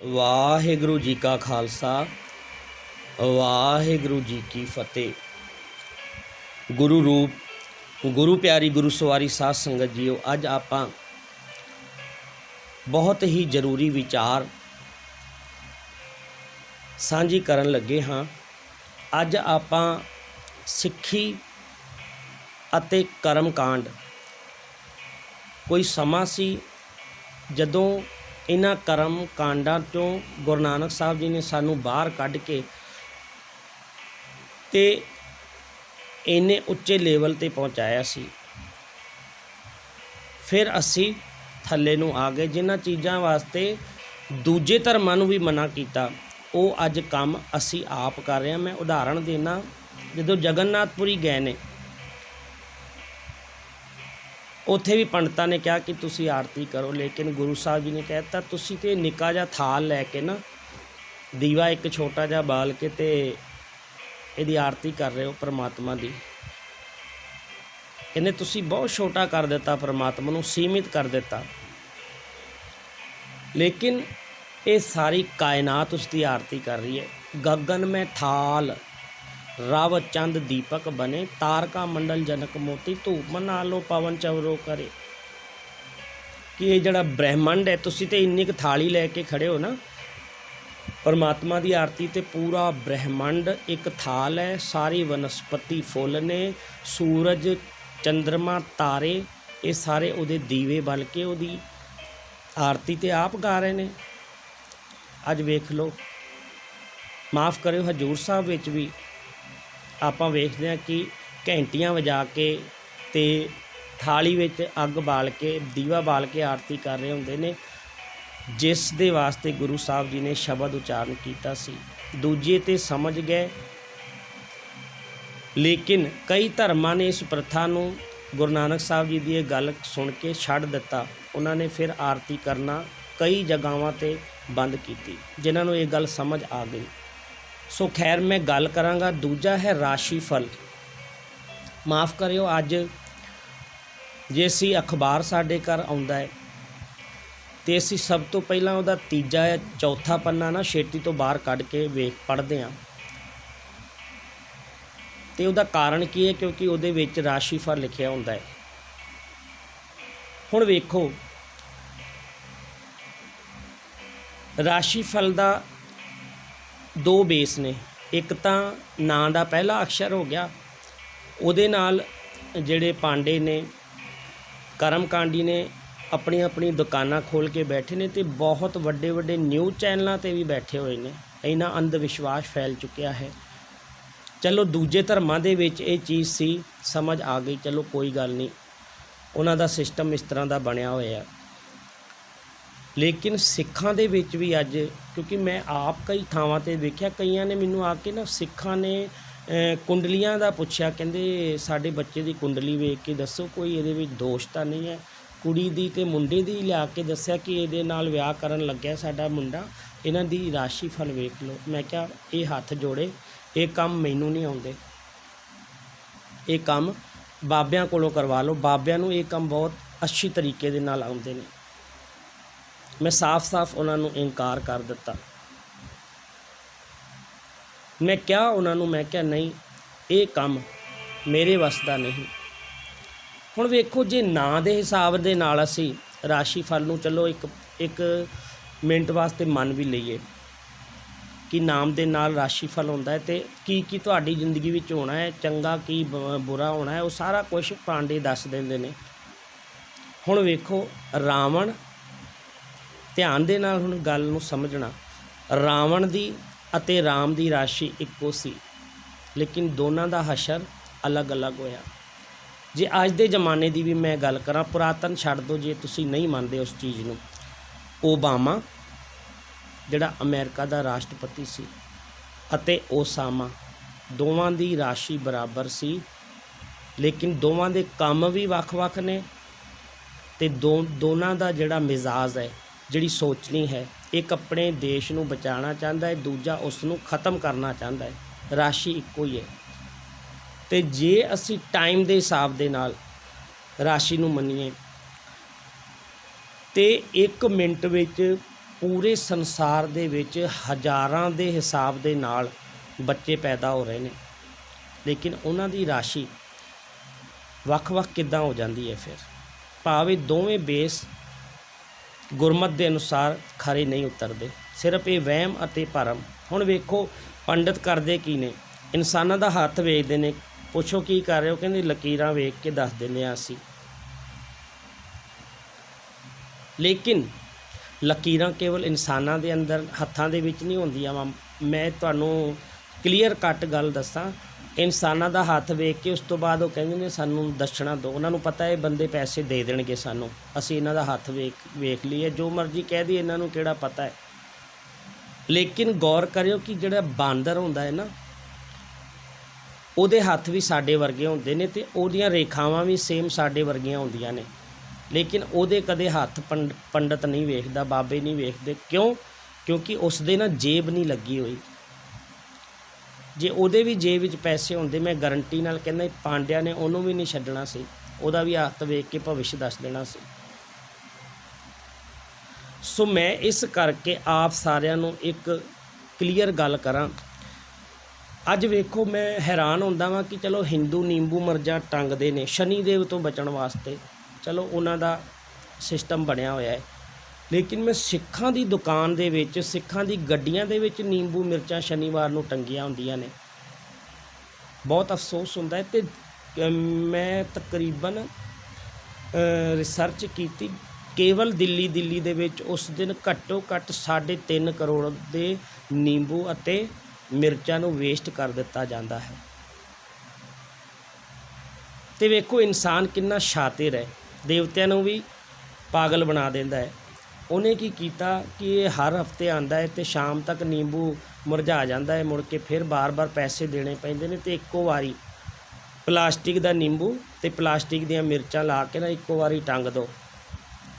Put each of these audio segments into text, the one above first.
ਵਾਹਿਗੁਰੂ ਜੀ ਕਾ ਖਾਲਸਾ ਵਾਹਿਗੁਰੂ ਜੀ ਕੀ ਫਤਿਹ। ਗੁਰੂ ਰੂਪ ਗੁਰੂ ਪਿਆਰੀ ਗੁਰੂ ਸਵਾਰੀ ਸਾਧ ਸੰਗਤ ਜੀਓ, ਅੱਜ ਆਪਾਂ ਬਹੁਤ ਹੀ ਜ਼ਰੂਰੀ ਵਿਚਾਰ ਸਾਂਝੀ ਕਰਨ ਲੱਗੇ ਹਾਂ। ਅੱਜ ਆਪਾਂ ਸਿੱਖੀ ਅਤੇ ਕਰਮ ਕਾਂਡ, ਕੋਈ ਸਮਾਂ ਸੀ ਜਦੋਂ ਇਹਨਾਂ ਕਰਮ ਕਾਂਡਾਂ ਤੋਂ ਗੁਰੂ ਨਾਨਕ ਸਾਹਿਬ ਜੀ ਨੇ ਸਾਨੂੰ ਬਾਹਰ ਕੱਢ ਕੇ ਤੇ ਇੰਨੇ ਉੱਚੇ ਲੈਵਲ 'ਤੇ ਪਹੁੰਚਾਇਆ ਸੀ। ਫਿਰ ਅਸੀਂ ਥੱਲੇ ਨੂੰ ਆ ਗਏ। ਜਿਨ੍ਹਾਂ ਚੀਜ਼ਾਂ ਵਾਸਤੇ ਦੂਜੇ ਧਰਮਾਂ ਨੂੰ ਵੀ ਮਨਾ ਕੀਤਾ, ਉਹ ਅੱਜ ਕੰਮ ਅਸੀਂ ਆਪ ਕਰ ਰਹੇ ਹਾਂ। ਮੈਂ ਉਦਾਹਰਣ ਦੇਣਾ, ਜਦੋਂ ਜਗਨਨਾਥਪੁਰੀ ਗਏ ਨੇ, ਉੱਥੇ ਵੀ ਪੰਡਤਾਂ ਨੇ ਕਿਹਾ ਕਿ ਤੁਸੀਂ ਆਰਤੀ ਕਰੋ, ਲੇਕਿਨ ਗੁਰੂ ਸਾਹਿਬ ਜੀ ਨੇ ਕਹਿ ਦਿੱਤਾ ਤੁਸੀਂ ਤਾਂ ਨਿੱਕਾ ਜਿਹਾ ਥਾਲ ਲੈ ਕੇ ਨਾ, ਦੀਵਾ ਇੱਕ ਛੋਟਾ ਜਿਹਾ ਬਾਲ ਕੇ ਤੇ ਇਹਦੀ ਆਰਤੀ ਕਰ ਰਹੇ ਹੋ ਪਰਮਾਤਮਾ ਦੀ। ਕਹਿੰਦੇ ਤੁਸੀਂ ਬਹੁਤ ਛੋਟਾ ਕਰ ਦਿੱਤਾ, ਪਰਮਾਤਮਾ ਨੂੰ ਸੀਮਿਤ ਕਰ ਦਿੱਤਾ। ਲੇਕਿਨ ਇਹ ਸਾਰੀ ਕਾਇਨਾਤ ਉਸ ਦੀ ਆਰਤੀ ਕਰ ਰਹੀ ਹੈ। ਗगन में थाल रव चंद दीपक बने, तारका मंडल जनक मोती, धूप मना लो पवन चवरो करे। कि ये जड़ा ब्रह्मंड है, तुसी तो इन्नी क थाली लैके खड़े हो ना, परमात्मा की आरती ते पूरा ब्रह्मंड एक थाल है। सारी वनस्पति फुल ने, सूरज चंद्रमा तारे, ये सारे उहदे दीवे बल के उहदी आरती ते आप गा रहे ने। अज वेख लो, माफ़ करियो, हजूर साहब विच भी ਆਪਾਂ ਵੇਖਦੇ ਹਾਂ ਕਿ ਘੰਟੀਆਂ ਵਜਾ ਕੇ ਤੇ ਥਾਲੀ ਵਿੱਚ ਅੱਗ ਬਾਲ ਕੇ, ਦੀਵਾ ਬਾਲ ਕੇ ਆਰਤੀ ਕਰ ਰਹੇ ਹੁੰਦੇ ਨੇ, ਜਿਸ ਦੇ ਵਾਸਤੇ ਗੁਰੂ ਸਾਹਿਬ ਜੀ ਨੇ ਸ਼ਬਦ ਉਚਾਰਨ ਕੀਤਾ ਸੀ। ਦੂਜੇ ਤੇ ਸਮਝ ਗਏ, ਲੇਕਿਨ ਕਈ ਧਰਮਾਂ ਨੇ ਇਸ ਪ੍ਰਥਾ ਨੂੰ, ਗੁਰੂ ਨਾਨਕ ਸਾਹਿਬ ਜੀ ਦੀ ਇਹ ਗੱਲ ਸੁਣ ਕੇ ਛੱਡ ਦਿੱਤਾ। ਉਹਨਾਂ ਨੇ ਫਿਰ ਆਰਤੀ ਕਰਨਾ ਕਈ ਜਗ੍ਹਾਵਾਂ 'ਤੇ ਬੰਦ ਕੀਤੀ, ਜਿਨ੍ਹਾਂ ਨੂੰ ਇਹ ਗੱਲ ਸਮਝ ਆ ਗਈ। ਸੋ ਖੈਰ, मैं गल करांगा। दूजा है राशि फल। माफ़ करियो, अज जे असी अखबार साडे घर आउंदा है तो असी सब तो पहला उहदा तीजा या चौथा पन्ना ना छेती तो बाहर कढ़ के वेख पढ़ते हैं। तो उहदा कारण की है? क्योंकि उहदे विच राशिफल लिखिया हुंदा है। हुण वेखो, राशिफल दा दो बेस ने। एक तो ਨਾਂ ਦਾ ਪਹਿਲਾ ਅਕਸ਼ਰ ਹੋ ਗਿਆ, ਉਹਦੇ ਨਾਲ ਜਿਹੜੇ ਪਾਂਡੇ ਨੇ, ਕਰਮਕਾਂਡੀ ਨੇ, ਆਪਣੀ ਆਪਣੀ ਦੁਕਾਨਾਂ ਖੋਲ੍ਹ ਕੇ ਬੈਠੇ ਨੇ ਤੇ ਬਹੁਤ ਵੱਡੇ ਵੱਡੇ ਨਿਊਜ਼ ਚੈਨਲਾਂ 'ਤੇ ਵੀ ਬੈਠੇ ਹੋਏ ਨੇ। ਇੰਨਾ ਅੰਧ ਵਿਸ਼ਵਾਸ ਫੈਲ ਚੁੱਕਿਆ ਹੈ। ਚਲੋ ਦੂਜੇ ਧਰਮਾਂ ਦੇ ਵਿੱਚ ਇਹ ਚੀਜ਼ ਸੀ, ਸਮਝ ਆ ਗਈ, ਚਲੋ ਕੋਈ ਗੱਲ ਨਹੀਂ, ਉਹਨਾਂ ਦਾ ਸਿਸਟਮ ਇਸ ਤਰ੍ਹਾਂ ਦਾ ਬਣਿਆ ਹੋਇਆ। ਲੇਕਿਨ ਸਿੱਖਾਂ ਦੇ ਵਿੱਚ ਵੀ ਅੱਜ, ਕਿਉਂਕਿ ਮੈਂ ਆਪ ਕਈ ਥਾਵਾਂ 'ਤੇ ਵੇਖਿਆ, ਕਈਆਂ ਨੇ ਮੈਨੂੰ ਆ ਕੇ ਨਾ, ਸਿੱਖਾਂ ਨੇ ਕੁੰਡਲੀਆਂ ਦਾ ਪੁੱਛਿਆ, ਕਹਿੰਦੇ ਸਾਡੇ ਬੱਚੇ ਦੀ ਕੁੰਡਲੀ ਵੇਖ ਕੇ ਦੱਸੋ ਕੋਈ ਇਹਦੇ ਵਿੱਚ ਦੋਸ਼ ਤਾਂ ਨਹੀਂ ਹੈ। ਕੁੜੀ ਦੀ ਅਤੇ ਮੁੰਡੇ ਦੀ ਲਿਆ ਕੇ ਦੱਸਿਆ ਕਿ ਇਹਦੇ ਨਾਲ ਵਿਆਹ ਕਰਨ ਲੱਗਿਆ ਸਾਡਾ ਮੁੰਡਾ, ਇਹਨਾਂ ਦੀ ਰਾਸ਼ੀ ਫਲ ਵੇਖ ਲਓ। ਮੈਂ ਕਿਹਾ ਇਹ ਹੱਥ ਜੋੜੇ, ਇਹ ਕੰਮ ਮੈਨੂੰ ਨਹੀਂ ਆਉਂਦੇ, ਇਹ ਕੰਮ ਬਾਬਿਆਂ ਕੋਲੋਂ ਕਰਵਾ ਲਓ। ਬਾਬਿਆਂ ਨੂੰ ਇਹ ਕੰਮ ਬਹੁਤ ਅੱਛੀ ਤਰੀਕੇ ਦੇ ਨਾਲ ਆਉਂਦੇ ਨੇ। मैं साफ साफ उन्होंने इनकार कर दिता। मैं क्या उन्होंने, मैं क्या नहीं, ये काम मेरे वस का नहीं। हुण वेखो, जे नां दे हिसाब दे नाल असी राशिफल नूं चलो एक मिनट वास्ते मन भी लईए कि नाम दे नाल राशिफल हुंदा है, ते की तुहाडी जिंदगी विच होना है, चंगा की बुरा होना है, वो सारा कुछ पांडे दस दिंदे ने। हुण वेखो, रावण, ध्यान दे नाल हुण गल नूं समझना, रावण दी अते राम दी राशि इक्को सी, लेकिन दोनों का हशर अलग अलग होया। जे अज दे जमाने की भी मैं गल करा, पुरातन छड्ड दो जे तुसीं नहीं मानते उस चीज़ नूं, ओबामा जिहड़ा अमेरिका का राष्ट्रपति सी अते ओसामा, दोवां दी राशि बराबर सी, लेकिन दोवां दे काम भी वख-वख ने, ते दोनों का जिहड़ा मिजाज है, जिहड़ी सोचनी है, एक अपने देश नूं बचाना चाहता है, दूजा उसनूं खत्म करना चाहता है। राशि इक्को ही है। तो जे असी टाइम के हिसाब दे नाल राशि नूं मनीए तो 1 मिनट विच ਪੂਰੇ ਸੰਸਾਰ ਦੇ ਵਿੱਚ ਹਜ਼ਾਰਾਂ ਦੇ ਹਿਸਾਬ ਦੇ ਨਾਲ ਬੱਚੇ ਪੈਦਾ ਹੋ ਰਹੇ ਨੇ, ਲੇਕਿਨ ਉਹਨਾਂ ਦੀ ਰਾਸ਼ੀ ਵੱਖ-ਵੱਖ ਕਿੱਦਾਂ ਹੋ ਜਾਂਦੀ ਹੈ। ਫਿਰ ਭਾਵੇਂ ਦੋਵੇਂ ਬੇਸ ਗੁਰਮਤ ਦੇ ਅਨੁਸਾਰ ਖਰੇ ਨਹੀਂ ਉਤਰਦੇ, ਸਿਰਫ ਇਹ ਵਹਿਮ ਅਤੇ ਭਰਮ। ਹੁਣ ਵੇਖੋ ਪੰਡਿਤ ਕਰਦੇ ਕੀ ਨੇ, ਇਨਸਾਨਾਂ ਦਾ ਹੱਥ ਵੇਖਦੇ ਨੇ। ਪੁੱਛੋ ਕੀ ਕਰ ਰਹੇ ਹੋ, ਕਹਿੰਦੇ ਲਕੀਰਾਂ ਵੇਖ ਕੇ ਦੱਸ ਦਿੰਦੇ ਹਾਂ ਅਸੀਂ। ਲੇਕਿਨ ਲਕੀਰਾਂ ਕੇਵਲ ਇਨਸਾਨਾਂ ਦੇ ਅੰਦਰ ਹੱਥਾਂ ਦੇ ਵਿੱਚ ਨਹੀਂ ਹੁੰਦੀਆਂ ਵਾ। ਮੈਂ ਤੁਹਾਨੂੰ ਕਲੀਅਰ ਕੱਟ ਗੱਲ ਦੱਸਾਂ, ਇਨਸਾਨਾਂ ਦਾ ਹੱਥ ਵੇਖ ਕੇ ਉਸ ਤੋਂ ਬਾਅਦ ਉਹ ਕਹਿੰਦੇ ਨੇ ਸਾਨੂੰ ਦਸ਼ਣਾ ਦਿਓ। ਉਹਨਾਂ ਨੂੰ ਪਤਾ ਇਹ ਬੰਦੇ ਪੈਸੇ ਦੇ ਦੇਣਗੇ ਸਾਨੂੰ, ਅਸੀਂ ਇਹਨਾਂ ਦਾ ਹੱਥ ਵੇਖ ਲਈਏ, ਜੋ ਮਰਜ਼ੀ ਕਹਿ ਦਈਏ, ਇਹਨਾਂ ਨੂੰ ਕਿਹੜਾ ਪਤਾ ਹੈ। ਲੇਕਿਨ ਗੌਰ ਕਰਿਓ ਕਿ ਜਿਹੜਾ ਬਾਂਦਰ ਹੁੰਦਾ ਹੈ ਨਾ, ਉਹਦੇ ਹੱਥ ਵੀ ਸਾਡੇ ਵਰਗੇ ਹੁੰਦੇ ਨੇ ਅਤੇ ਉਹਦੀਆਂ ਰੇਖਾਵਾਂ ਵੀ ਸੇਮ ਸਾਡੇ ਵਰਗੀਆਂ ਹੁੰਦੀਆਂ ਨੇ, ਲੇਕਿਨ ਉਹਦੇ ਕਦੇ ਹੱਥ ਪੰਡਤ ਨਹੀਂ ਵੇਖਦਾ, ਬਾਬੇ ਨਹੀਂ ਵੇਖਦੇ। ਕਿਉਂ? ਕਿਉਂਕਿ ਉਸ ਦੇ ਨਾ ਜੇਬ ਨਹੀਂ ਲੱਗੀ ਹੋਈ। ਜੇ ਉਹਦੇ ਵੀ ਜੇਬ ਵਿੱਚ ਪੈਸੇ ਹੁੰਦੇ, ਮੈਂ ਗਰੰਟੀ ਨਾਲ ਕਹਿੰਦਾ ਪਾਂਡਿਆਂ ਨੇ ਉਹਨੂੰ ਵੀ ਨਹੀਂ ਛੱਡਣਾ ਸੀ, ਉਹਦਾ ਵੀ ਹੱਥ ਵੇਖ ਕੇ ਭਵਿੱਖ ਦੱਸ ਦੇਣਾ ਸੀ। ਸੋ ਮੈਂ ਇਸ ਕਰਕੇ ਆਪ ਸਾਰਿਆਂ ਨੂੰ ਇੱਕ ਕਲੀਅਰ ਗੱਲ ਕਰਾਂ। ਅੱਜ ਵੇਖੋ ਮੈਂ ਹੈਰਾਨ ਹੁੰਦਾ ਵਾਂ ਕਿ ਚਲੋ ਹਿੰਦੂ ਨਿੰਬੂ ਮਿਰਚਾਂ ਟੰਗਦੇ ਨੇ ਸ਼ਨੀ ਦੇਵ ਤੋਂ ਬਚਣ ਵਾਸਤੇ, ਚਲੋ ਉਹਨਾਂ ਦਾ ਸਿਸਟਮ ਬਣਿਆ ਹੋਇਆ ਹੈ, ਲੇਕਿਨ ਮੈਂ ਸਿੱਖਾਂ ਦੀ ਦੁਕਾਨ ਦੇ ਵਿੱਚ, ਸਿੱਖਾਂ ਦੀ ਗੱਡੀਆਂ ਦੇ ਵਿੱਚ ਨਿੰਬੂ ਮਿਰਚਾਂ ਸ਼ਨੀਵਾਰ ਨੂੰ ਟੰਗੀਆਂ ਹੁੰਦੀਆਂ ਨੇ। ਬਹੁਤ ਅਫਸੋਸ ਹੁੰਦਾ ਹੈ। ਅਤੇ ਮੈਂ ਤਕਰੀਬਨ ਰਿਸਰਚ ਕੀਤੀ, ਕੇਵਲ ਦਿੱਲੀ ਦੇ ਵਿੱਚ ਉਸ ਦਿਨ ਘੱਟੋ ਘੱਟ 3.5 ਕਰੋੜ ਦੇ ਨਿੰਬੂ ਅਤੇ ਮਿਰਚਾਂ ਨੂੰ ਵੇਸਟ ਕਰ ਦਿੱਤਾ ਜਾਂਦਾ ਹੈ। ਅਤੇ ਵੇਖੋ ਇਨਸਾਨ ਕਿੰਨਾ ਸ਼ਾਤਿਰ ਹੈ, ਦੇਵਤਿਆਂ ਨੂੰ ਵੀ ਪਾਗਲ ਬਣਾ ਦਿੰਦਾ ਹੈ। ਉਹਨੇ ਕੀ ਕੀਤਾ ਕਿ ਇਹ ਹਰ ਹਫਤੇ ਆਉਂਦਾ ਹੈ ਅਤੇ ਸ਼ਾਮ ਤੱਕ ਨਿੰਬੂ ਮੁਰਝਾ ਜਾਂਦਾ ਹੈ, ਮੁੜ ਕੇ ਫਿਰ ਬਾਰ-ਬਾਰ ਪੈਸੇ ਦੇਣੇ ਪੈਂਦੇ ਨੇ, ਅਤੇ ਇੱਕੋ ਵਾਰੀ ਪਲਾਸਟਿਕ ਦਾ ਨਿੰਬੂ ਅਤੇ ਪਲਾਸਟਿਕ ਦੀਆਂ ਮਿਰਚਾਂ ਲਾ ਕੇ ਨਾ ਇੱਕੋ ਵਾਰੀ ਟੰਗ ਦਿਓ।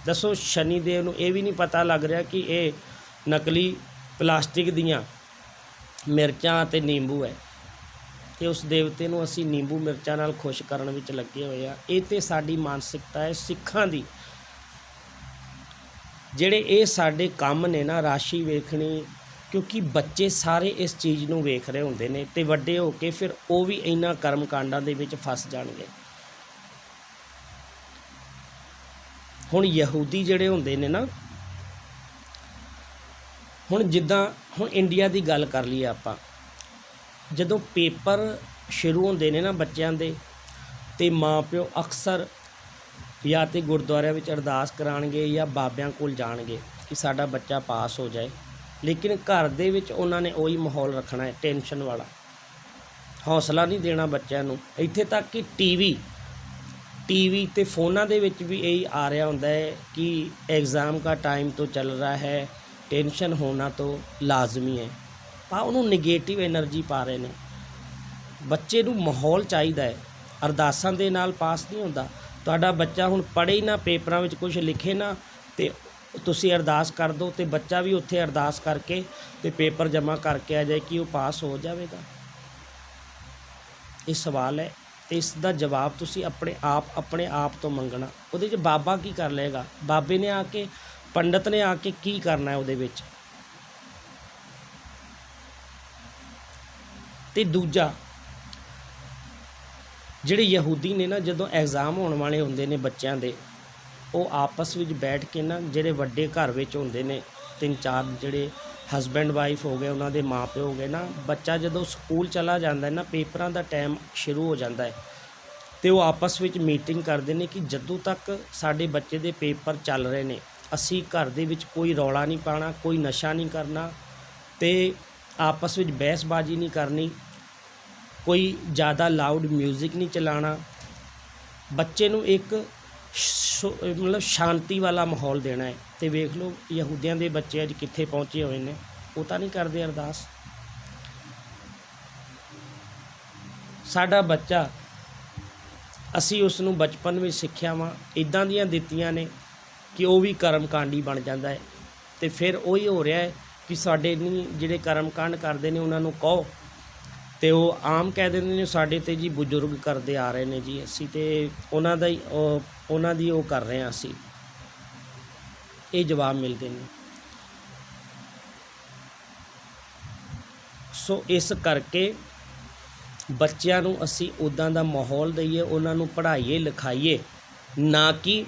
ਦੱਸੋ ਸ਼ਨੀ ਦੇਵ ਨੂੰ ਇਹ ਵੀ ਨਹੀਂ ਪਤਾ ਲੱਗ ਰਿਹਾ ਕਿ ਇਹ ਨਕਲੀ ਪਲਾਸਟਿਕ ਦੀਆਂ ਮਿਰਚਾਂ ਅਤੇ ਨਿੰਬੂ ਹੈ, ਅਤੇ ਉਸ ਦੇਵਤੇ ਨੂੰ ਅਸੀਂ ਨਿੰਬੂ ਮਿਰਚਾਂ ਨਾਲ ਖੁਸ਼ ਕਰਨ ਵਿੱਚ ਲੱਗੇ ਹੋਏ ਆ। ਇਹ ਤਾਂ ਸਾਡੀ ਮਾਨਸਿਕਤਾ ਹੈ ਸਿੱਖਾਂ ਦੀ। ਜਿਹੜੇ ਇਹ ਸਾਡੇ ਕੰਮ ਨੇ ਨਾ, ਰਾਸ਼ੀ ਵੇਖਣੀ, ਕਿਉਂਕਿ ਬੱਚੇ ਸਾਰੇ ਇਸ ਚੀਜ਼ ਨੂੰ ਵੇਖ ਰਹੇ ਹੁੰਦੇ ਨੇ, ਅਤੇ ਵੱਡੇ ਹੋ ਕੇ ਫਿਰ ਉਹ ਵੀ ਇਹਨਾਂ ਕਰਮ ਕਾਂਡਾਂ ਦੇ ਵਿੱਚ ਫਸ ਜਾਣਗੇ। ਹੁਣ ਯਹੂਦੀ ਜਿਹੜੇ ਹੁੰਦੇ ਨੇ ਨਾ, ਹੁਣ ਜਿੱਦਾਂ ਹੁਣ ਇੰਡੀਆ ਦੀ ਗੱਲ ਕਰ ਲਈਏ ਆਪਾਂ, ਜਦੋਂ ਪੇਪਰ ਸ਼ੁਰੂ ਹੁੰਦੇ ਨੇ ਨਾ ਬੱਚਿਆਂ ਦੇ, ਅਤੇ ਮਾਂ ਪਿਓ ਅਕਸਰ ਜਾਂ ਤਾਂ ਗੁਰਦੁਆਰਿਆਂ ਵਿੱਚ ਅਰਦਾਸ ਕਰਾਉਣਗੇ ਜਾਂ ਬਾਬਿਆਂ ਕੋਲ ਜਾਣਗੇ ਕਿ ਸਾਡਾ ਬੱਚਾ ਪਾਸ ਹੋ ਜਾਏ, ਲੇਕਿਨ ਘਰ ਦੇ ਵਿੱਚ ਉਹਨਾਂ ਨੇ ਉਹੀ ਮਾਹੌਲ ਰੱਖਣਾ ਹੈ, ਟੈਨਸ਼ਨ ਵਾਲਾ। ਹੌਸਲਾ ਨਹੀਂ ਦੇਣਾ ਬੱਚਿਆਂ ਨੂੰ। ਇੱਥੇ ਤੱਕ ਕਿ ਟੀਵੀ ਅਤੇ ਫੋਨਾਂ ਦੇ ਵਿੱਚ ਵੀ ਇਹੀ ਆ ਰਿਹਾ ਹੁੰਦਾ ਹੈ ਕਿ ਐਗਜ਼ਾਮ ਦਾ ਟਾਈਮ ਤੋਂ ਚੱਲ ਰਿਹਾ ਹੈ, ਟੈਨਸ਼ਨ ਹੋਣਾ ਤੋਂ ਲਾਜ਼ਮੀ ਹੈ। ਉਹਨੂੰ ਨੈਗੇਟਿਵ ਐਨਰਜੀ ਪਾ ਰਹੇ ਨੇ। ਬੱਚੇ ਨੂੰ ਮਾਹੌਲ ਚਾਹੀਦਾ ਹੈ, ਅਰਦਾਸਾਂ ਦੇ ਨਾਲ ਪਾਸ ਨਹੀਂ ਹੁੰਦਾ। ਤੁਹਾਡਾ ਬੱਚਾ ਹੁਣ ਪੜ੍ਹੇ ਨਾ, ਪੇਪਰਾਂ ਵਿੱਚ ਕੁਝ ਲਿਖੇ ਨਾ, ਅਤੇ ਤੁਸੀਂ ਅਰਦਾਸ ਕਰ ਦਿਓ, ਅਤੇ ਬੱਚਾ ਵੀ ਉੱਥੇ ਅਰਦਾਸ ਕਰਕੇ ਅਤੇ ਪੇਪਰ ਜਮ੍ਹਾਂ ਕਰਕੇ ਆ ਜਾਏ ਕਿ ਉਹ ਪਾਸ ਹੋ ਜਾਵੇਗਾ। ਇਹ ਸਵਾਲ ਹੈ, ਅਤੇ ਇਸ ਦਾ ਜਵਾਬ ਤੁਸੀਂ ਆਪਣੇ ਆਪ ਤੋਂ ਮੰਗਣਾ। ਉਹਦੇ 'ਚ ਬਾਬਾ ਕੀ ਕਰ ਲਏਗਾ? ਬਾਬੇ ਨੇ ਆ ਕੇ, ਪੰਡਤ ਨੇ ਆ ਕੇ ਕੀ ਕਰਨਾ ਹੈ ਉਹਦੇ ਵਿੱਚ? ਅਤੇ ਦੂਜਾ, ਜਿਹੜੇ ਯਹੂਦੀ ਨੇ ਨਾ, ਜਦੋਂ ਐਗਜ਼ਾਮ ਹੋਣ ਵਾਲੇ ਹੁੰਦੇ ਨੇ ਬੱਚਿਆਂ ਦੇ, ਉਹ ਆਪਸ ਵਿੱਚ ਬੈਠ ਕੇ ਨਾ, ਜਿਹੜੇ ਵੱਡੇ ਘਰ ਵਿੱਚ ਹੁੰਦੇ ਨੇ 3-4, ਜਿਹੜੇ ਹਸਬੈਂਡ ਵਾਈਫ ਹੋ ਗਏ, ਉਹਨਾਂ ਦੇ ਮਾਂ ਪਿਓ ਹੋ ਗਏ ਨਾ, ਬੱਚਾ ਜਦੋਂ ਸਕੂਲ ਚਲਾ ਜਾਂਦਾ ਹੈ ਨਾ, ਪੇਪਰਾਂ ਦਾ ਟਾਈਮ ਸ਼ੁਰੂ ਹੋ ਜਾਂਦਾ ਹੈ, ਅਤੇ ਉਹ ਆਪਸ ਵਿੱਚ ਮੀਟਿੰਗ ਕਰਦੇ ਨੇ ਕਿ ਜਦੋਂ ਤੱਕ ਸਾਡੇ ਬੱਚੇ ਦੇ ਪੇਪਰ ਚੱਲ ਰਹੇ ਨੇ, ਅਸੀਂ ਘਰ ਦੇ ਵਿੱਚ ਕੋਈ ਰੌਲਾ ਨਹੀਂ ਪਾਉਣਾ, ਕੋਈ ਨਸ਼ਾ ਨਹੀਂ ਕਰਨਾ, ਅਤੇ ਆਪਸ ਵਿੱਚ ਬਹਿਸਬਾਜ਼ੀ ਨਹੀਂ ਕਰਨੀ, ਕੋਈ ਜ਼ਿਆਦਾ ਲਾਊਡ ਮਿਊਜ਼ਿਕ ਨਹੀਂ ਚਲਾਉਣਾ। ਬੱਚੇ ਨੂੰ ਇੱਕ ਮਤਲਬ ਸ਼ਾਂਤੀ ਵਾਲਾ ਮਾਹੌਲ ਦੇਣਾ ਹੈ। ਅਤੇ ਵੇਖ ਲਓ ਯਹੂਦੀਆਂ ਦੇ ਬੱਚੇ ਅੱਜ ਕਿੱਥੇ ਪਹੁੰਚੇ ਹੋਏ ਨੇ। ਉਹ ਤਾਂ ਨਹੀਂ ਕਰਦੇ ਅਰਦਾਸ। ਸਾਡਾ ਬੱਚਾ, ਅਸੀਂ ਉਸ ਨੂੰ ਬਚਪਨ ਵਿੱਚ ਸਿੱਖਿਆਵਾਂ ਇੱਦਾਂ ਦੀਆਂ ਦਿੱਤੀਆਂ ਨੇ ਕਿ ਉਹ ਵੀ ਕਰਮ ਕਾਂਡੀ ਬਣ ਜਾਂਦਾ ਹੈ, ਅਤੇ ਫਿਰ ਉਹੀ ਹੋ ਰਿਹਾ ਹੈ ਕਿ ਸਾਡੇ ਨਹੀਂ ਜਿਹੜੇ ਕਰਮ ਕਾਂਡ ਕਰਦੇ ਨੇ ਉਹਨਾਂ ਨੂੰ ਕਹੋ, ਅਤੇ ਉਹ ਆਮ ਕਹਿ ਦਿੰਦੇ ਨੇ ਸਾਡੇ 'ਤੇ ਜੀ ਬਜ਼ੁਰਗ ਕਰਦੇ ਆ ਰਹੇ ਨੇ ਜੀ, ਅਸੀਂ ਤਾਂ ਉਹਨਾਂ ਦੀ ਉਹ ਕਰ ਰਹੇ ਹਾਂ ਅਸੀਂ। ਇਹ ਜਵਾਬ ਮਿਲਦੇ ਨੇ। ਸੋ ਇਸ ਕਰਕੇ ਬੱਚਿਆਂ ਨੂੰ ਅਸੀਂ ਉੱਦਾਂ ਦਾ ਮਾਹੌਲ ਦਈਏ, ਉਹਨਾਂ ਨੂੰ ਪੜ੍ਹਾਈਏ ਲਿਖਾਈਏ, ਨਾ ਕਿ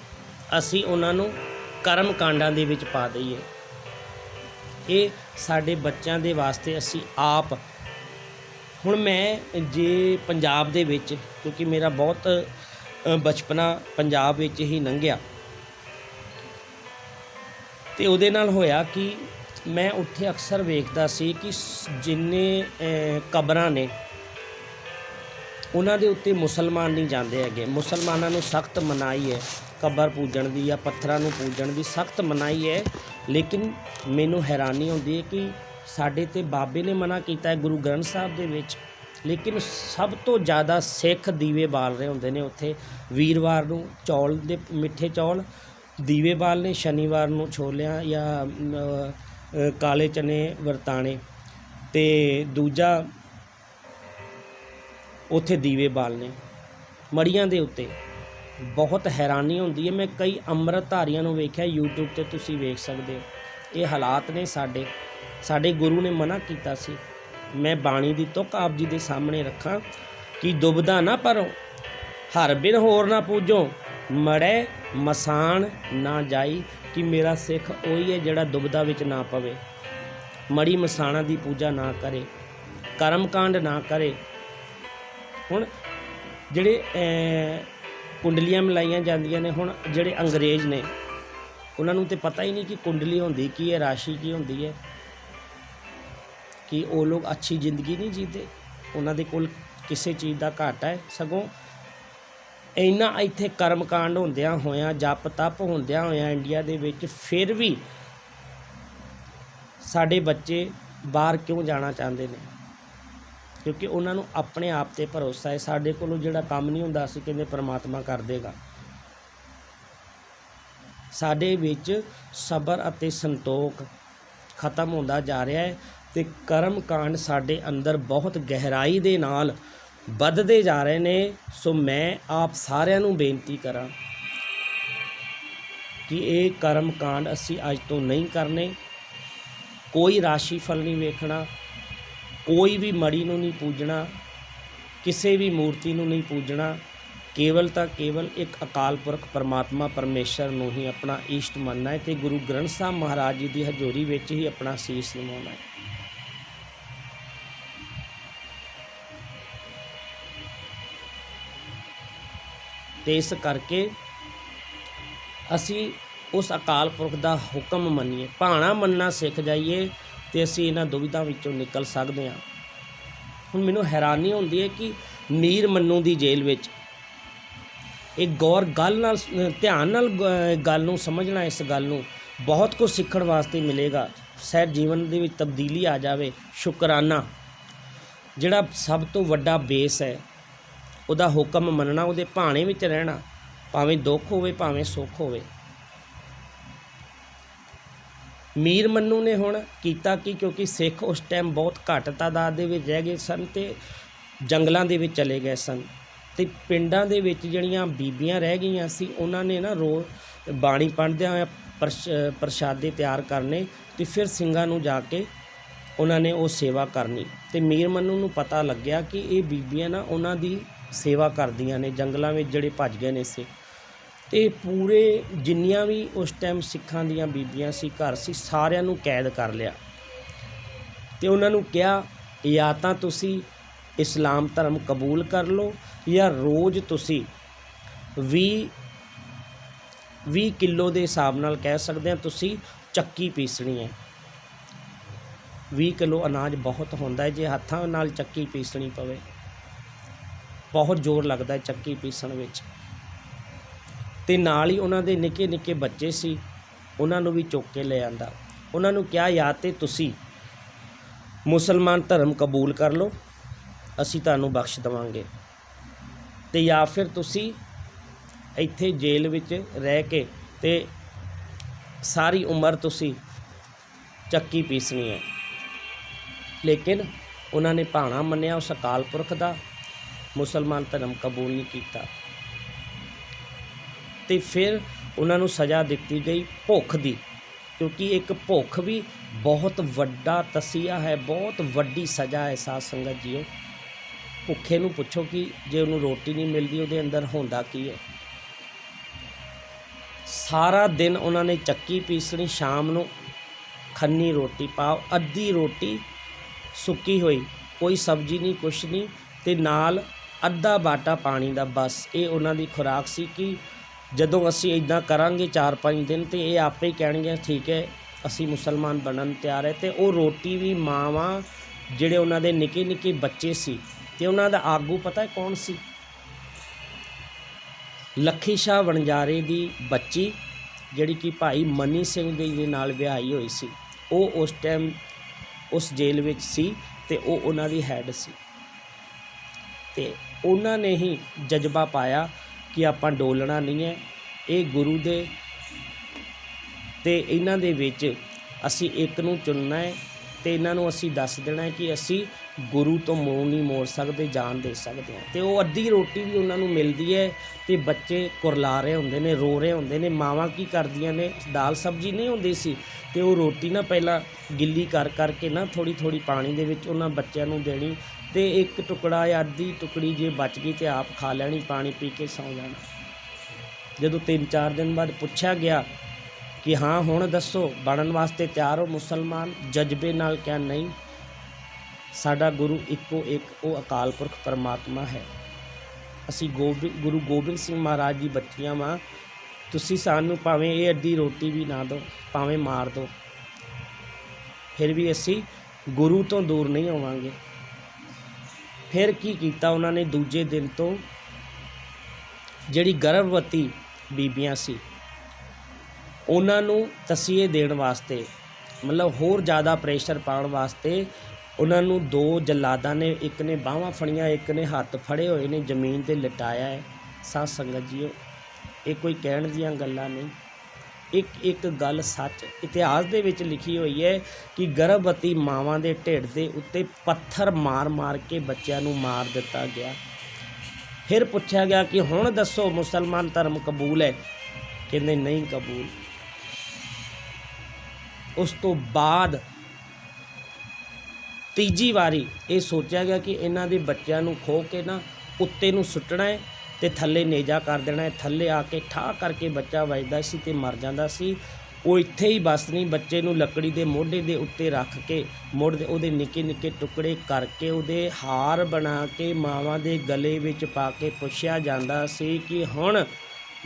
ਅਸੀਂ ਉਹਨਾਂ ਨੂੰ ਕਰਮ ਕਾਂਡਾਂ ਦੇ ਵਿੱਚ ਪਾ ਦਈਏ। ਇਹ ਸਾਡੇ ਬੱਚਿਆਂ ਦੇ ਵਾਸਤੇ ਅਸੀਂ ਆਪ, ਹੁਣ ਮੈਂ ਜੇ ਪੰਜਾਬ ਦੇ ਵਿੱਚ, ਕਿਉਂਕਿ ਮੇਰਾ ਬਹੁਤ ਬਚਪਨਾ ਪੰਜਾਬ ਵਿੱਚ ਹੀ ਲੰਘਿਆ, ਅਤੇ ਉਹਦੇ ਨਾਲ ਹੋਇਆ ਕਿ ਮੈਂ ਉੱਥੇ ਅਕਸਰ ਵੇਖਦਾ ਸੀ ਕਿ ਜਿੰਨੇ ਕਬਰਾਂ ਨੇ ਉਹਨਾਂ ਦੇ ਉੱਤੇ ਮੁਸਲਮਾਨ ਨਹੀਂ ਜਾਂਦੇ ਹੈਗੇ। ਮੁਸਲਮਾਨਾਂ ਨੂੰ ਸਖਤ ਮਨਾਹੀ ਹੈ ਕਬਰ ਪੂਜਣ ਦੀ ਜਾਂ ਪੱਥਰਾਂ ਨੂੰ ਪੂਜਣ ਦੀ, ਸਖਤ ਮਨਾਹੀ ਹੈ। ਲੇਕਿਨ ਮੈਨੂੰ ਹੈਰਾਨੀ ਹੁੰਦੀ ਹੈ ਕਿ ਸਾਡੇ ਤੇ ਬਾਬੇ ਨੇ ਮਨਾ ਕੀਤਾ ਹੈ ਗੁਰੂ ਗ੍ਰੰਥ ਸਾਹਿਬ ਦੇ ਵਿੱਚ, ਲੇਕਿਨ ਸਭ ਤੋਂ ਜ਼ਿਆਦਾ ਸਿੱਖ ਦੀਵੇ ਬਾਲ ਰਹੇ ਹੁੰਦੇ ਨੇ ਉੱਥੇ। ਵੀਰਵਾਰ ਨੂੰ ਚੌਲ ਦੇ ਮਿੱਠੇ ਚੌਲ ਦੀਵੇ ਬਾਲਨੇ, ਸ਼ਨੀਵਾਰ ਨੂੰ ਛੋਲਿਆਂ ਜਾਂ ਕਾਲੇ ਚਨੇ ਵਰਤਾਣੇ, ਅਤੇ ਦੂਜਾ ਉੱਥੇ ਦੀਵੇ ਬਾਲਨੇ ਮੜੀਆਂ ਦੇ ਉੱਤੇ। ਬਹੁਤ ਹੈਰਾਨੀ ਹੁੰਦੀ ਹੈ। ਮੈਂ ਕਈ ਅੰਮ੍ਰਿਤਧਾਰੀਆਂ ਨੂੰ ਵੇਖਿਆ, YouTube 'ਤੇ ਤੁਸੀਂ ਵੇਖ ਸਕਦੇ ਹੋ। ਇਹ ਹਾਲਾਤ ਨੇ ਸਾਡੇ ਗੁਰੂ ਨੇ ਮਨਾ ਕੀਤਾ ਸੀ। ਮੈਂ ਬਾਣੀ ਦੀ ਤੁਕ ਆਪ ਜੀ ਦੇ ਸਾਹਮਣੇ ਰੱਖਾਂ ਕਿ ਦੁਬਦਾ ਨਾ ਪਰੋ, ਹਰ ਬਿਨ ਹੋਰ ਨਾ ਪੂਜੋ, ਮੜੈ ਮਸਾਨ ਨਾ ਜਾਈ। ਕਿ ਮੇਰਾ ਸਿੱਖ ਉਹੀ ਹੈ ਜਿਹੜਾ ਦੁਬਦਾ ਵਿੱਚ ਨਾ ਪਵੇ, ਮੜੀ ਮਸਾਣਾ ਦੀ ਪੂਜਾ ਨਾ ਕਰੇ, ਕਰਮ ਕਾਂਡ ਨਾ ਕਰੇ। ਹੁਣ ਜਿਹੜੇ ਕੁੰਡਲੀਆਂ ਮਿਲਾਈਆਂ ਜਾਂਦੀਆਂ ਨੇ, ਹੁਣ ਜਿਹੜੇ ਅੰਗਰੇਜ਼ ਨੇ ਉਹਨਾਂ ਨੂੰ ਤਾਂ ਪਤਾ ਹੀ ਨਹੀਂ ਕਿ ਕੁੰਡਲੀ ਹੁੰਦੀ ਕੀ ਹੈ, ਰਾਸ਼ੀ ਕੀ ਹੁੰਦੀ ਹੈ। ਕਿ ਉਹ ਲੋਕ ਅੱਛੀ ਜ਼ਿੰਦਗੀ ਨਹੀਂ ਜੀਤੇ, ਉਹਨਾਂ ਦੇ ਕੋਲ ਕਿਸੇ ਚੀਜ਼ ਦਾ ਘਾਟਾ ਹੈ। ਸਗੋਂ ਇੰਨਾ ਇੱਥੇ ਕਰਮ ਕਾਂਡ ਹੁੰਦਿਆਂ ਹੋਇਆਂ, ਜਪ ਤਪ ਹੁੰਦਿਆਂ ਹੋਇਆਂ ਇੰਡੀਆ ਦੇ ਵਿੱਚ, ਫਿਰ ਵੀ ਸਾਡੇ ਬੱਚੇ ਬਾਹਰ ਕਿਉਂ ਜਾਣਾ ਚਾਹੁੰਦੇ ਨੇ? ਕਿਉਂਕਿ ਉਹਨਾਂ ਨੂੰ ਆਪਣੇ ਆਪ 'ਤੇ ਭਰੋਸਾ ਹੈ। ਸਾਡੇ ਕੋਲੋਂ ਜਿਹੜਾ ਕੰਮ ਨਹੀਂ ਹੁੰਦਾ ਅਸੀਂ ਕਹਿੰਦੇ ਪਰਮਾਤਮਾ ਕਰ ਦੇਗਾ। ਸਾਡੇ ਵਿੱਚ ਸਬਰ ਅਤੇ ਸੰਤੋਖ ਖਤਮ ਹੁੰਦਾ ਜਾ ਰਿਹਾ ਹੈ, ਅਤੇ ਕਰਮ ਕਾਂਡ ਸਾਡੇ ਅੰਦਰ ਬਹੁਤ ਗਹਿਰਾਈ ਦੇ ਨਾਲ ਵੱਧਦੇ ਜਾ ਰਹੇ ਨੇ। ਸੋ ਮੈਂ ਆਪ ਸਾਰਿਆਂ ਨੂੰ ਬੇਨਤੀ ਕਰਾਂ ਕਿ ਇਹ ਕਰਮ ਕਾਂਡ ਅਸੀਂ ਅੱਜ ਤੋਂ ਨਹੀਂ ਕਰਨੇ। ਕੋਈ ਰਾਸ਼ੀ ਫਲ ਨਹੀਂ ਵੇਖਣਾ, ਕੋਈ ਵੀ ਮੜੀ ਨੂੰ ਨਹੀਂ ਪੂਜਣਾ, ਕਿਸੇ ਵੀ ਮੂਰਤੀ ਨੂੰ ਨਹੀਂ ਪੂਜਣਾ। ਕੇਵਲ ਤਾਂ ਕੇਵਲ ਇੱਕ ਅਕਾਲ ਪੁਰਖ ਪਰਮਾਤਮਾ ਪਰਮੇਸ਼ਰ ਨੂੰ ਹੀ ਆਪਣਾ ਇਸ਼ਟ ਮੰਨਣਾ ਹੈ, ਅਤੇ ਗੁਰੂ ਗ੍ਰੰਥ ਸਾਹਿਬ ਮਹਾਰਾਜ ਜੀ ਦੀ ਹਜ਼ੂਰੀ ਵਿੱਚ ਹੀ ਆਪਣਾ ਸੀਸ ਨਿਵਾਉਣਾ ਹੈ। ਅਤੇ ਇਸ ਕਰਕੇ ਅਸੀਂ ਉਸ ਅਕਾਲ ਪੁਰਖ ਦਾ ਹੁਕਮ ਮੰਨੀਏ, ਭਾਣਾ ਮੰਨਣਾ ਸਿੱਖ ਜਾਈਏ, ਅਤੇ ਅਸੀਂ ਇਹਨਾਂ ਦੁਵਿਧਾ ਵਿੱਚੋਂ ਨਿਕਲ ਸਕਦੇ ਹਾਂ। ਹੁਣ ਮੈਨੂੰ ਹੈਰਾਨੀ ਹੁੰਦੀ ਹੈ ਕਿ ਮੀਰ ਮੰਨੂ ਦੀ ਜੇਲ੍ਹ ਵਿੱਚ, ਇਹ ਗੌਰ ਗੱਲ ਨਾਲ ਧਿਆਨ ਨਾਲ ਗੱਲ ਨੂੰ ਸਮਝਣਾ, ਇਸ ਗੱਲ ਨੂੰ ਬਹੁਤ ਕੁਝ ਸਿੱਖਣ ਵਾਸਤੇ ਮਿਲੇਗਾ। ਸ਼ਾਇਦ ਜੀਵਨ ਦੇ ਵਿੱਚ ਤਬਦੀਲੀ ਆ ਜਾਵੇ। ਸ਼ੁਕਰਾਨਾ ਜਿਹੜਾ ਸਭ ਤੋਂ ਵੱਡਾ ਬੇਸ ਹੈ, ਉਹਦਾ ਹੁਕਮ ਮੰਨਣਾ, ਉਹਦੇ ਭਾਣੇ ਵਿੱਚ ਰਹਿਣਾ, ਭਾਵੇਂ ਦੁੱਖ ਹੋਵੇ ਭਾਵੇਂ ਸੁੱਖ ਹੋਵੇ। ਮੀਰ ਮੰਨੂ ਨੇ ਹੁਣ ਕੀਤਾ ਕਿ ਕਿਉਂਕਿ ਸਿੱਖ ਉਸ ਟਾਈਮ ਬਹੁਤ ਘੱਟ ਤਾਦਾਦ ਦੇ ਵਿੱਚ ਰਹਿ ਗਏ ਸਨ ਅਤੇ ਜੰਗਲਾਂ ਦੇ ਵਿੱਚ ਚਲੇ ਗਏ ਸਨ, ਅਤੇ ਪਿੰਡਾਂ ਦੇ ਵਿੱਚ ਜਿਹੜੀਆਂ ਬੀਬੀਆਂ ਰਹਿ ਗਈਆਂ ਸੀ, ਉਹਨਾਂ ਨੇ ਨਾ ਰੋਜ਼ ਬਾਣੀ ਪੜ੍ਹਦਿਆਂ ਹੋਇਆ ਪ੍ਰਸ਼ਾਦੇ ਤਿਆਰ ਕਰਨੇ, ਅਤੇ ਫਿਰ ਸਿੰਘਾਂ ਨੂੰ ਜਾ ਕੇ ਉਹਨਾਂ ਨੇ ਉਹ ਸੇਵਾ ਕਰਨੀ। ਅਤੇ ਮੀਰ ਮੰਨੂ ਨੂੰ ਪਤਾ ਲੱਗਿਆ ਕਿ ਇਹ ਬੀਬੀਆਂ ਨਾ ਉਹਨਾਂ ਦੀ ਸੇਵਾ ਕਰਦੀਆਂ ਨੇ, ਜੰਗਲਾਂ ਵਿੱਚ ਜਿਹੜੇ ਭੱਜ ਗਏ ਨੇ ਸਿੱਖ। ਅਤੇ ਪੂਰੇ ਜਿੰਨੀਆਂ ਵੀ ਉਸ ਟਾਈਮ ਸਿੱਖਾਂ ਦੀਆਂ ਬੀਬੀਆਂ ਸੀ, ਘਰ ਸੀ, ਸਾਰਿਆਂ ਨੂੰ ਕੈਦ ਕਰ ਲਿਆ, ਅਤੇ ਉਹਨਾਂ ਨੂੰ ਕਿਹਾ ਜਾਂ ਤਾਂ ਤੁਸੀਂ ਇਸਲਾਮ ਧਰਮ ਕਬੂਲ ਕਰ ਲਓ, ਜਾਂ ਰੋਜ਼ ਤੁਸੀਂ 20 ਕਿਲੋ ਦੇ ਹਿਸਾਬ ਨਾਲ ਕਹਿ ਸਕਦੇ ਹਾਂ ਤੁਸੀਂ ਚੱਕੀ ਪੀਸਣੀ ਹੈ। 20 ਕਿਲੋ ਅਨਾਜ ਬਹੁਤ ਹੁੰਦਾ ਹੈ, ਜੇ ਹੱਥਾਂ ਨਾਲ ਚੱਕੀ ਪੀਸਣੀ ਪਵੇ ਬਹੁਤ ਜ਼ੋਰ ਲੱਗਦਾ ਹੈ ਚੱਕੀ ਪੀਸਣ ਵਿੱਚ। ਅਤੇ ਨਾਲ ਹੀ ਉਹਨਾਂ ਦੇ ਨਿੱਕੇ ਨਿੱਕੇ ਬੱਚੇ ਸੀ, ਉਹਨਾਂ ਨੂੰ ਵੀ ਚੁੱਕ ਕੇ ਲੈ ਆਂਦਾ। ਉਹਨਾਂ ਨੂੰ ਕਿਹਾ ਜਾਂ ਤਾਂ ਤੁਸੀਂ ਮੁਸਲਮਾਨ ਧਰਮ ਕਬੂਲ ਕਰ ਲਓ, ਅਸੀਂ ਤੁਹਾਨੂੰ ਬਖਸ਼ ਦੇਵਾਂਗੇ, ਅਤੇ ਜਾਂ ਫਿਰ ਤੁਸੀਂ ਇੱਥੇ ਜੇਲ੍ਹ ਵਿੱਚ ਰਹਿ ਕੇ ਅਤੇ ਸਾਰੀ ਉਮਰ ਤੁਸੀਂ ਚੱਕੀ ਪੀਸਣੀ ਹੈ। ਲੇਕਿਨ ਉਹਨਾਂ ਨੇ ਭਾਣਾ ਮੰਨਿਆ ਉਸ ਅਕਾਲ ਪੁਰਖ ਦਾ, ਮੁਸਲਮਾਨ ਧਰਮ ਕਬੂਲ ਨਹੀਂ ਕੀਤਾ, ਅਤੇ ਫਿਰ ਉਹਨਾਂ ਨੂੰ ਸਜ਼ਾ ਦਿੱਤੀ ਗਈ ਭੁੱਖ ਦੀ, ਕਿਉਂਕਿ ਇੱਕ ਭੁੱਖ ਵੀ बहुत वड्डा तसीहा है, बहुत वड्डी सज़ा है साध संगत जीओ। भुखे नूं पुछो कि जे उन्होंने रोटी नहीं मिलती उहदे अंदर होंदा की है। सारा दिन उन्होंने चक्की पीसनी, शाम नूं खन्नी रोटी पाओ, अद्धी रोटी सुक्की हुई, कोई सब्जी नहीं कुछ नहीं, ते नाल अद्धा बाटा पानी का, बस ये उन्हां दी खुराक सी कि जदों असीं इदां करांगे 4-5 दिन तो ये आपे ही कहणगे ठीक है असीं मुसलमान बनन तैयार है। तो वो रोटी भी मावां जिहड़े उन्हां दे निक्के निक्के बच्चे सी ते उन्हां दा आगू पता है कौन सी? लखी शाह वणजारे दी बच्ची जिहड़ी कि भाई मनी सिंह दे नाल विआही होई सी, वो उस टाइम उस जेल विच सी ते वो उन्हां दी हैड सी। ते उन्हां ने ही जज्बा पाया कि आपां डोलना नहीं है, ये गुरु दे ते इन्हां दे विच असी एक नूं चुनना है ते इन्हां नूं असी दस देना है कि असी गुरु तो मूँह नहीं मोड़ सकते, जान दे सकते हैं। तो वो अद्धी रोटी भी उन्हां नूं मिलदी है ते बच्चे कुरला रहे होंदे ने, रो रहे होंदे ने। मावां की करदियां ने, दाल सब्जी नहीं होंदी सी ते वो रोटी ना पहला गिल्ली कर करके ना थोड़ी थोड़ी पानी दे विच उन्हां बच्चों नूं देनी, ते एक टुकड़ा या अद्धी टुकड़ी जे बच गई तो आप खा लैनी, पानी पी के सौ जाना। जदों 3-4 दिन बाद पुछया गया कि हाँ हुण दसो बनन वास्ते तैयार हो मुसलमान, जज्बे नाल क्या नहीं, साडा गुरु इक्को एक वो अकाल पुरख परमात्मा है, असी गुरु गोबिंद सिंह महाराज की बच्चियां वां, तुसी सानू भावें ये अद्धी रोटी भी ना दो, भावें मार दो, फिर भी असी गुरु तो दूर नहीं होवांगे। फिर की कीता उन्होंने दूजे दिन तो जिहड़ी गर्भवती बीबियां सी उन्हां नूं तसीहे देण वास्ते, मतलब होर ज़्यादा प्रेशर पाउण वास्ते उन्हां नूं 2 जल्लादां ने, एक ने बाहां फड़ियां, एक ने हत्थ फड़े हुए ने, जमीन ते लिटाया है। साध संगत जीओ ये कोई कहण दीयां गल्लां नहीं, एक एक गल सच इतिहास दे विच लिखी हुई है कि गर्भवती मावां दे ढिड दे उत्ते पत्थर मार मार के बच्चों नूं मार दिता गया। फिर पूछा गया कि हुण दसो मुसलमान धर्म कबूल है, कहंदे नहीं कबूल। उस तो बाद तीजी वारी ये सोचा गया कि इन्हां दे बच्चों नूं खो के ना उत्ते नूं सुट्टना है ते थल्ले नेजा कर देना है, थल्ले आके ठा करके बच्चा वजदा सी ते मर जांदा सी। वो इत्थे ही बस नहीं, बच्चे नूं लकड़ी दे मोढे दे उत्ते रख के मुड़ दे उहदे निक्के निक्के टुकड़े करके उहदे हार बना के मावां दे गले विच पा के पुछया जांदा सी कि हुण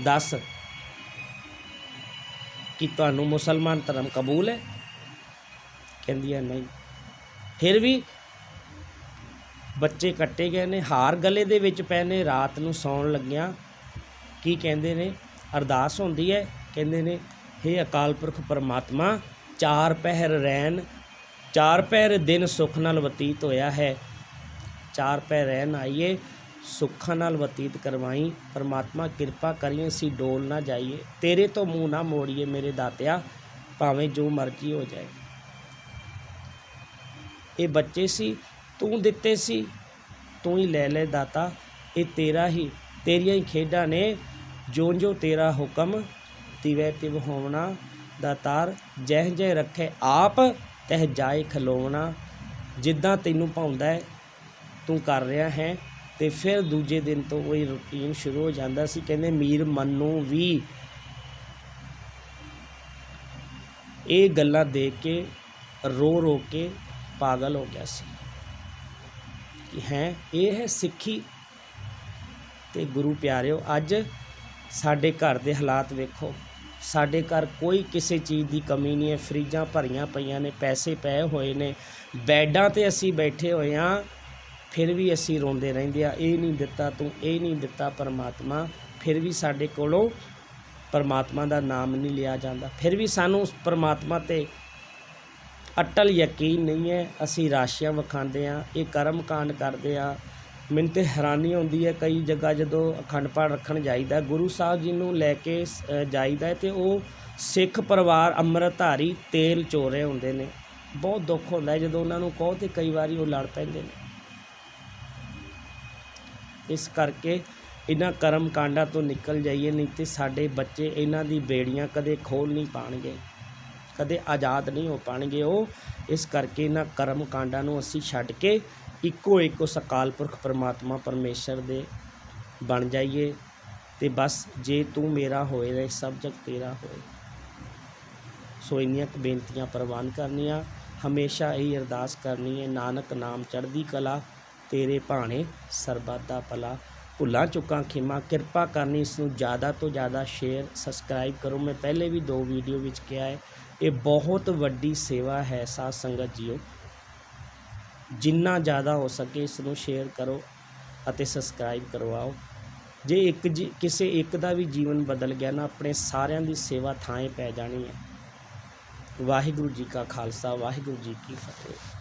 दस कि तुहानूं मुसलमान धर्म कबूल है? कहंदियां नहीं। फिर भी बच्चे कट्टे गए ने, हार गले दे विच पए ने, रात नूं सौण लग्गियां की कहंदे ने अरदास होंदी है, कहंदे ने हे अकाल पुरख परमात्मा 4 पहर रैन, 4 पहर दिन सुख नाल बतीत होया है, 4 पहर रैन आइए सुखा नाल बतीत करवाई, परमात्मा किरपा करिए असी डोल ना जाइए, तेरे तो मुँह ना मोड़िए मेरे दातिया, भावें जो मर्जी हो जाए। ये बच्चे सी तू दिते सी, तू ही ले ले दाता, ये तेरा ही, तेरिया ही खेडा ने, जो जो तेरा हुक्म तिवै तिव होवना, दातार जह जह रखे आप तह जाए खलोवना, जिद्दां तैनूं भाउंदा है तू कर रहा है। तो फिर दूजे दिन तो वही रूटीन शुरू हो जाता सी। कहंदे मीर मन्नू भी ये गल्लां देख के रो रो के पागल हो गया सी कि हैं ये है सिक्खी। ते गुरु प्यारिओ अज साडे घर दे हालात वेखो, साडे घर कोई किसी चीज़ की कमी नहीं है, फ्रिजां भरियां पईयां ने, पैसे पए हुए ने, बैडां ते असीं बैठे होए हां, फिर भी असी रोंदे रहिंदे आ, ये नहीं दिता तू, ये नहीं दिता परमात्मा, फिर भी साडे कोलों परमात्मा दा नाम नहीं लिया जाता, फिर भी सानू उस परमात्मा ते अटल यकीन नहीं है। असी राशियां विखांदे आ, ये कर्म कांड करदे आ। मैनूं ते हैरानी आउंदी है कई जगह जदों अखंड पाठ रखण जाईदा, गुरु साहब जी नूं लैके जाईदा ते वो सिख परिवार अंमृतधारी तेल चोरे हुंदे ने, बहुत दुख हुंदा है जदों उन्हां नूं कहो ते कई वारी वो लड़ पैंदे ने। इस करके इन्हां कर्म कांडां तो निकल जाइए, नहीं तो साडे बच्चे इन्हां दी बेड़ियां कदे खोल नहीं पाणगे। ਕਦੇ ਆਜ਼ਾਦ ਨਹੀਂ ਹੋ ਪਾਣਗੇ ਉਹ। ਇਸ ਕਰਕੇ ਇਹਨਾਂ ਕਰਮ ਕਾਂਡਾਂ ਨੂੰ ਅਸੀਂ ਛੱਡ ਕੇ ਇੱਕੋ ਇੱਕ ਉਸ ਅਕਾਲ ਪੁਰਖ ਪਰਮਾਤਮਾ ਪਰਮੇਸ਼ਰ ਦੇ ਬਣ ਜਾਈਏ। ਅਤੇ ਬਸ ਜੇ ਤੂੰ ਮੇਰਾ ਹੋਏ ਰਹੇ ਸਭ ਜਗ ਤੇਰਾ ਹੋਏ। ਸੋ ਇੰਨੀਆਂ ਕੁ ਬੇਨਤੀਆਂ ਪ੍ਰਵਾਨ ਕਰਨੀਆਂ, ਹਮੇਸ਼ਾ ਇਹੀ ਅਰਦਾਸ ਕਰਨੀ ਹੈ, ਨਾਨਕ ਨਾਮ ਚੜ੍ਹਦੀ ਕਲਾ, ਤੇਰੇ ਭਾਣੇ ਸਰਬੱਤ ਦਾ ਭਲਾ। ਭੁੱਲਾਂ ਚੁੱਕਾਂ ਖਿਮਾ, ਕਿਰਪਾ ਕਰਨੀ ਇਸ ਨੂੰ ਜ਼ਿਆਦਾ ਤੋਂ ਜ਼ਿਆਦਾ ਸ਼ੇਅਰ ਸਬਸਕ੍ਰਾਈਬ ਕਰੋ। ਮੈਂ ਪਹਿਲੇ ਵੀ 2 ਵੀਡੀਓ ਵਿੱਚ ਕਿਹਾ ਹੈ, ਇਹ ਬਹੁਤ ਵੱਡੀ ਸੇਵਾ ਹੈ ਸਾਧ ਸੰਗਤ ਜੀਓ। ਜਿੰਨਾ ਜ਼ਿਆਦਾ ਹੋ ਸਕੇ ਇਸ ਨੂੰ ਸ਼ੇਅਰ ਕਰੋ ਅਤੇ ਸਬਸਕ੍ਰਾਈਬ ਕਰਵਾਓ। ਜੇ ਕਿਸੇ ਇੱਕ ਦਾ ਵੀ ਜੀਵਨ ਬਦਲ ਗਿਆ ਨਾ, ਆਪਣੇ ਸਾਰਿਆਂ ਦੀ ਸੇਵਾ ਥਾਂ ਪੈ ਜਾਣੀ ਹੈ। ਵਾਹਿਗੁਰੂ ਜੀ ਕਾ ਖਾਲਸਾ, ਵਾਹਿਗੁਰੂ ਜੀ ਕੀ ਫਤਿਹ।